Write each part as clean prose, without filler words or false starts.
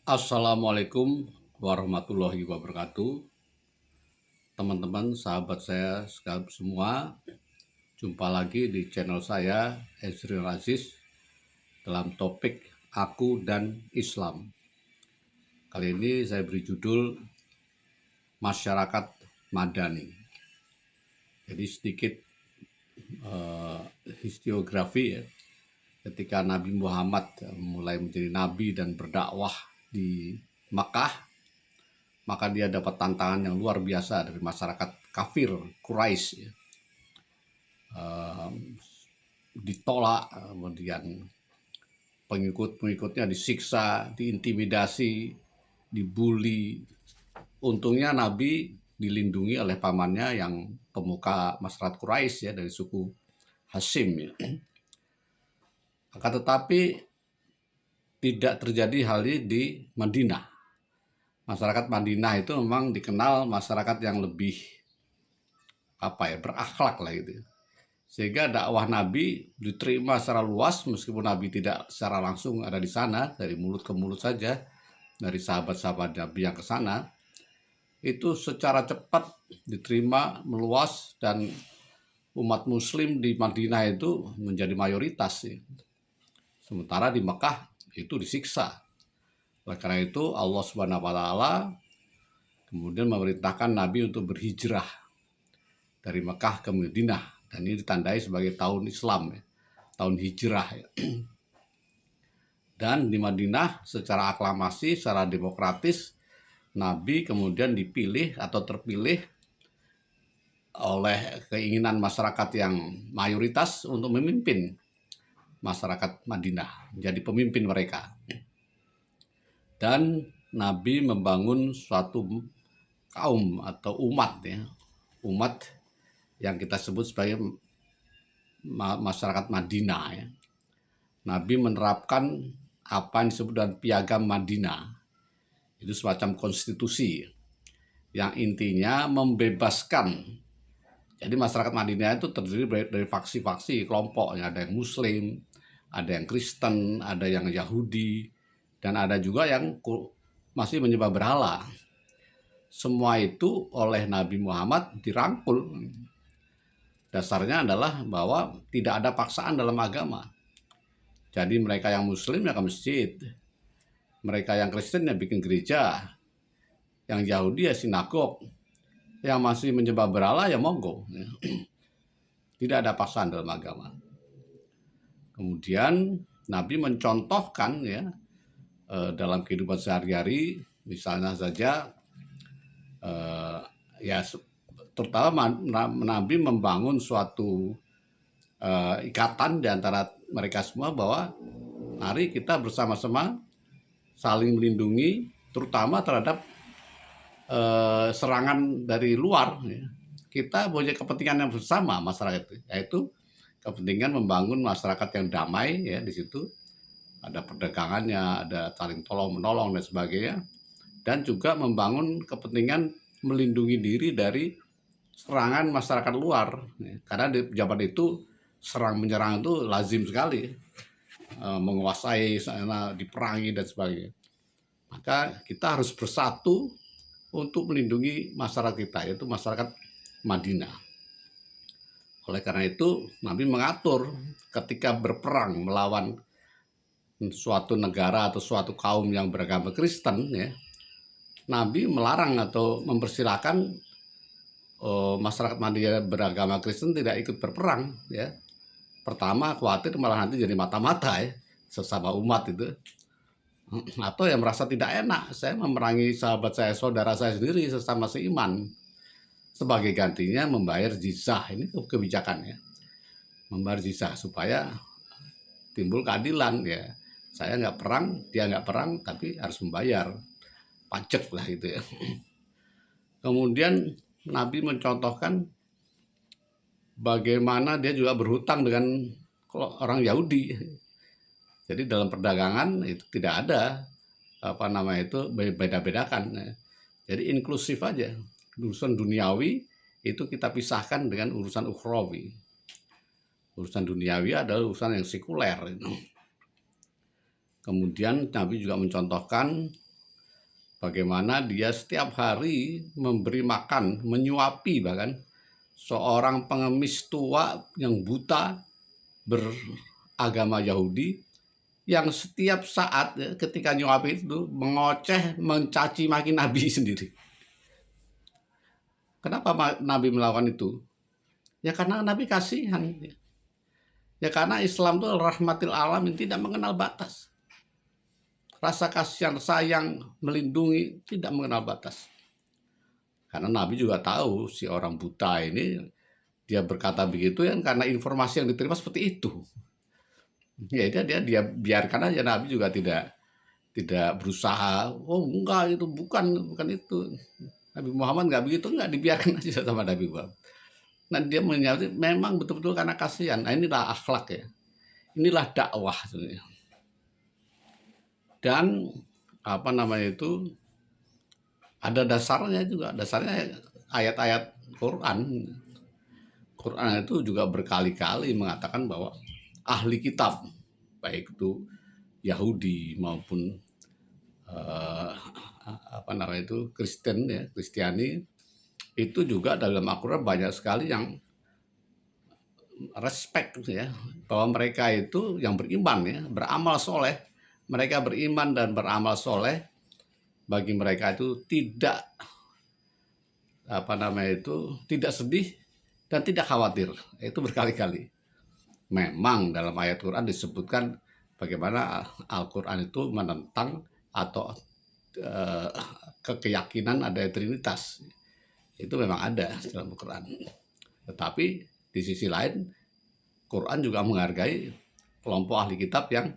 Assalamualaikum warahmatullahi wabarakatuh. Teman-teman, sahabat saya sekalian semua, jumpa lagi di channel saya, Ezril Aziz, dalam topik Aku dan Islam. Kali ini saya beri judul Masyarakat Madani. Jadi sedikit historiografi ya, ketika Nabi Muhammad mulai menjadi nabi dan berdakwah di Makkah, maka dia dapat tantangan yang luar biasa dari masyarakat kafir Quraisy ya. Ditolak, kemudian pengikut-pengikutnya disiksa, diintimidasi, dibully. Untungnya Nabi dilindungi oleh pamannya yang pemuka masyarakat Quraisy ya, dari suku Hashim ya. Akan tetapi tidak terjadi hal ini di Madinah. Masyarakat Madinah itu memang dikenal masyarakat yang lebih berakhlak lah gitu. Sehingga dakwah Nabi diterima secara luas, meskipun Nabi tidak secara langsung ada di sana, dari mulut ke mulut saja, dari sahabat-sahabat Nabi yang ke sana, itu secara cepat diterima, meluas, dan umat muslim di Madinah itu menjadi mayoritas. Sementara di Mekah itu disiksa. Oleh karena itu Allah Subhanahu wa taala kemudian memerintahkan Nabi untuk berhijrah dari Mekah ke Madinah, dan ini ditandai sebagai tahun Islam ya, tahun hijrah ya. Dan di Madinah secara aklamasi, secara demokratis, Nabi kemudian dipilih atau terpilih oleh keinginan masyarakat yang mayoritas untuk memimpin masyarakat Madinah, menjadi pemimpin mereka. Dan Nabi membangun suatu kaum atau umat ya, umat yang kita sebut sebagai masyarakat Madinah ya. Nabi menerapkan apa yang disebut dengan piagam Madinah. Itu semacam konstitusi yang intinya membebaskan. Jadi masyarakat Madinah itu terdiri dari faksi-faksi, kelompok. Ada yang Muslim, ada yang Kristen, ada yang Yahudi, dan ada juga yang masih menyembah berhala. Semua itu oleh Nabi Muhammad dirangkul. Dasarnya adalah bahwa tidak ada paksaan dalam agama. Jadi mereka yang Muslim ya ke masjid, mereka yang Kristen ya bikin gereja, yang Yahudi ya sinagog, yang masih menyembah berhala ya monggo. Tidak ada paksaan dalam agama. Kemudian Nabi mencontohkan ya dalam kehidupan sehari-hari, misalnya saja ya terutama Nabi membangun suatu ikatan di antara mereka semua bahwa mari kita bersama-sama saling melindungi, terutama terhadap serangan dari luar. Kita punya kepentingan yang bersama masyarakat, yaitu kepentingan membangun masyarakat yang damai ya. Di situ ada perdagangannya, ada saling tolong menolong dan sebagainya, dan juga membangun kepentingan melindungi diri dari serangan masyarakat luar, karena di zaman itu serang menyerang itu lazim sekali, menguasai sana, diperangi dan sebagainya. Maka kita harus bersatu untuk melindungi masyarakat kita, yaitu masyarakat Madinah. Oleh karena itu Nabi mengatur ketika berperang melawan suatu negara atau suatu kaum yang beragama Kristen ya, Nabi melarang atau mempersilahkan masyarakat Madinah beragama Kristen tidak ikut berperang ya. Pertama khawatir malah nanti jadi mata-mata ya sesama umat itu, atau yang merasa tidak enak, saya memerangi sahabat saya, saudara saya sendiri sesama seiman, sebagai gantinya membayar jizah. Ini kebijakannya, membayar jizah supaya timbul keadilan ya. Saya nggak perang, dia nggak perang, tapi harus membayar pajak lah gitu ya. Kemudian Nabi mencontohkan bagaimana dia juga berhutang dengan orang Yahudi. Jadi dalam perdagangan itu tidak ada beda-bedakan. Jadi inklusif aja. Urusan duniawi itu kita pisahkan dengan urusan ukhrawi. Urusan duniawi adalah urusan yang sekuler. Kemudian Nabi juga mencontohkan bagaimana dia setiap hari memberi makan, menyuapi bahkan seorang pengemis tua yang buta beragama Yahudi, yang setiap saat ya, ketika nyuapi itu mengoceh, mencaci maki Nabi sendiri. Kenapa Nabi melakukan itu? Ya karena Nabi kasihan. Ya karena Islam itu rahmatil alamin, tidak mengenal batas. Rasa kasihan, sayang, melindungi tidak mengenal batas. Karena Nabi juga tahu si orang buta ini, dia berkata begitu ya karena informasi yang diterima seperti itu. Ya dia biarkan aja. Nabi juga tidak berusaha, oh enggak itu bukan itu. Nabi Muhammad nggak begitu, nggak, dibiarkan aja sama Nabi Muhammad. Nah dia menyebut memang betul-betul karena kasihan. Nah inilah akhlak ya, inilah dakwah sebenarnya. Dan apa namanya itu, ada dasarnya juga, dasarnya ayat-ayat Quran. Quran itu juga berkali-kali mengatakan bahwa ahli kitab, baik itu Yahudi maupun apa namanya itu Kristen ya, Kristiani, itu juga dalam Al-Quran banyak sekali yang respect ya, bahwa mereka itu yang beriman ya, beramal soleh, mereka beriman dan beramal soleh, bagi mereka itu tidak apa namanya itu tidak sedih dan tidak khawatir. Itu berkali-kali. Memang dalam ayat Quran disebutkan bagaimana Al-Quran itu menentang atau keyakinan ada Trinitas. Itu memang ada dalam Al-Quran. Tetapi di sisi lain, Quran juga menghargai kelompok ahli kitab yang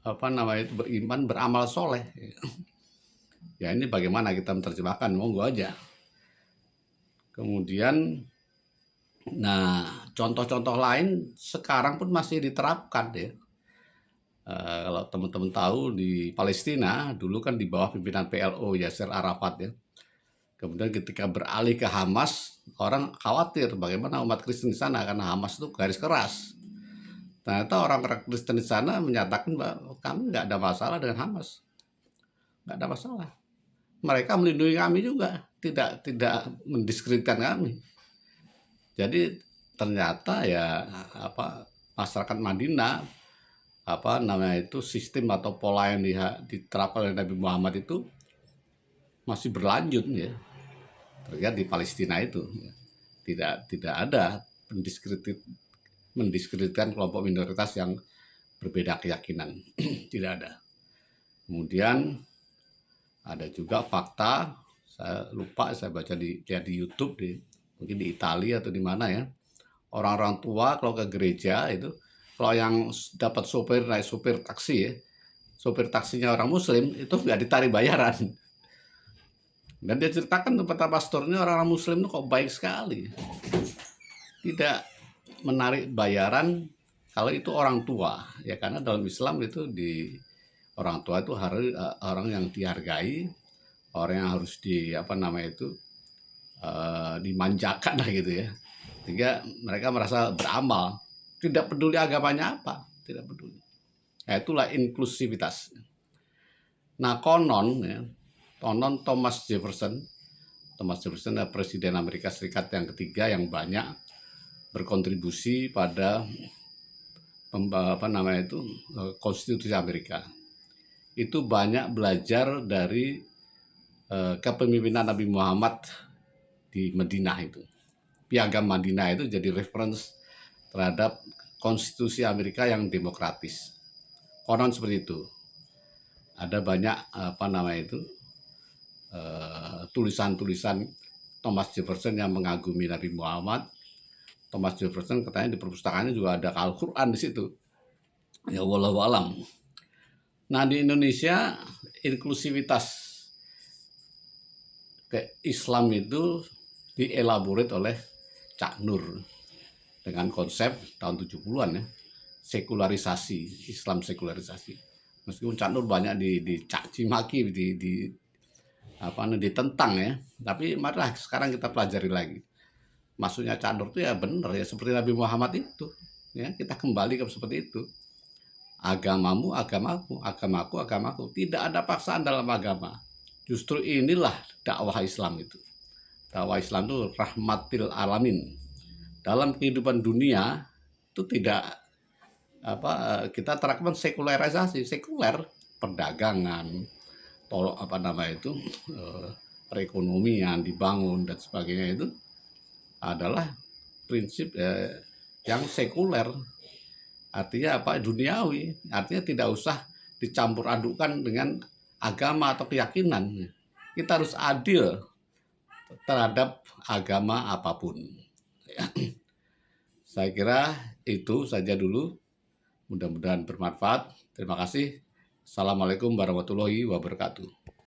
apa namanya itu beriman, beramal soleh. Ya ini bagaimana kita menerjemahkan, monggo aja. Kemudian, nah contoh-contoh lain sekarang pun masih diterapkan ya. Kalau teman-teman tahu di Palestina dulu kan di bawah pimpinan PLO Yasser Arafat ya. Kemudian ketika beralih ke Hamas, orang khawatir bagaimana umat Kristen di sana karena Hamas itu garis keras. Ternyata orang Kristen di sana menyatakan bahwa kami nggak ada masalah dengan Hamas, nggak ada masalah. Mereka melindungi kami juga, tidak mendiskreditkan kami. Jadi ternyata ya apa masyarakat Madinah apa namanya itu sistem atau pola yang diterapkan oleh Nabi Muhammad itu masih berlanjut ya. Terlihat di Palestina itu tidak ada mendiskreditkan kelompok minoritas yang berbeda keyakinan. Tidak ada. Kemudian ada juga fakta, saya lupa, saya baca di YouTube, mungkin di Italia atau di mana ya, orang-orang tua kalau ke gereja itu, kalau yang dapat naik sopir taksi ya, sopir taksinya orang Muslim itu nggak ditarik bayaran. Dan dia ceritakan kepada pastornya, orang-orang Muslim itu kok baik sekali, tidak menarik bayaran kalau itu orang tua ya, karena dalam Islam itu orang tua itu harus orang yang dihargai, orang yang harus dimanjakan lah gitu ya, sehingga mereka merasa beramal, tidak peduli agamanya apa, tidak peduli. Nah, itulah inklusivitas. Nah konon Thomas Jefferson adalah presiden Amerika Serikat yang ketiga yang banyak berkontribusi pada konstitusi Amerika. Itu banyak belajar dari kepemimpinan Nabi Muhammad di Madinah itu. Piagam Madinah itu jadi reference terhadap konstitusi Amerika yang demokratis. Konon seperti itu. Ada banyak tulisan-tulisan Thomas Jefferson yang mengagumi Nabi Muhammad. Thomas Jefferson katanya di perpustakaannya juga ada Al-Quran di situ. Ya wallahu alam. Nah di Indonesia inklusivitas ke Islam itu dielaborate oleh Cak Nur dengan konsep tahun 70-an ya, sekularisasi, Islam sekularisasi. Meskipun Cak Nur banyak dicaci maki, ditentang ya, tapi marilah sekarang kita pelajari lagi. Maksudnya Cak Nur itu ya benar ya seperti Nabi Muhammad itu ya, kita kembali ke seperti itu. agamamu agamaku, agamaku agamaku. Tidak ada paksaan dalam agama. Justru inilah dakwah Islam itu. Dakwah Islam itu rahmatil alamin. Dalam kehidupan dunia itu tidak kita terapkan sekularisasi, sekuler, perdagangan, perekonomian dibangun dan sebagainya, itu adalah prinsip yang sekuler. Artinya duniawi, artinya tidak usah dicampur adukan dengan agama atau keyakinan. Kita harus adil terhadap agama apapun. Saya kira itu saja dulu. Mudah-mudahan bermanfaat. Terima kasih. Assalamualaikum warahmatullahi wabarakatuh.